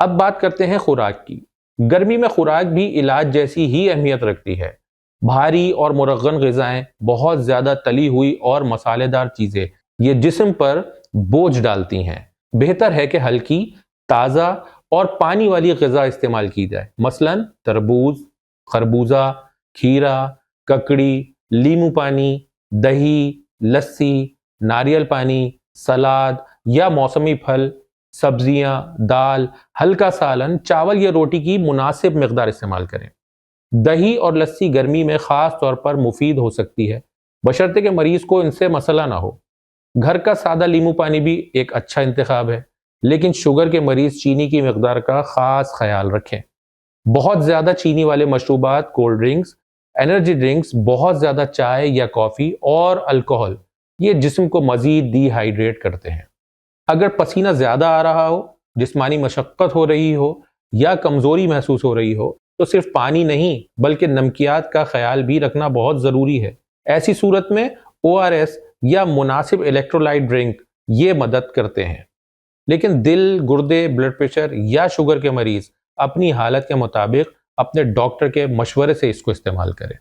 अब बात करते हैं खुराक की। गर्मी में खुराक भी इलाज जैसी ही अहमियत रखती है। भारी और मुरगन ग़िज़ाएं, बहुत ज़्यादा तली हुई और मसालेदार चीज़ें ये जिस्म पर बोझ डालती हैं। बेहतर है कि हल्की, ताज़ा और पानी वाली ग़िज़ा इस्तेमाल की जाए। मसलन तरबूज, खरबूजा, खीरा, ककड़ी, लीमू पानी, दही, लस्सी, नारियल पानी, सलाद या मौसमी फल, सब्जियां, दाल, हल्का सालन, चावल या रोटी की मुनासिब मिकदार इस्तेमाल करें। दही और लस्सी गर्मी में खास तौर पर मुफीद हो सकती है, बशर्ते कि मरीज को इनसे मसला ना हो। घर का सादा नींबू पानी भी एक अच्छा इंतखाब है, लेकिन शुगर के मरीज चीनी की मिकदार का खास ख्याल रखें। बहुत ज़्यादा चीनी वाले मशरूबात, कोल्ड ड्रिंक्स, एनर्जी ड्रिंक्स, बहुत ज़्यादा चाय या कॉफ़ी और अल्कोहल ये जिस्म को मज़ीद डिहाइड्रेट करते हैं। अगर पसीना ज़्यादा आ रहा हो, जिस्मानी मशक्क़त हो रही हो या कमज़ोरी महसूस हो रही हो, तो सिर्फ पानी नहीं बल्कि नमकियात का ख्याल भी रखना बहुत ज़रूरी है। ऐसी सूरत में ओआरएस या मुनासिब इलेक्ट्रोलाइट ड्रिंक ये मदद करते हैं। लेकिन दिल, गुर्दे, ब्लड प्रेशर या शुगर के मरीज़ अपनी हालत के मुताबिक अपने डॉक्टर के मशवरे से इसको इस्तेमाल करें।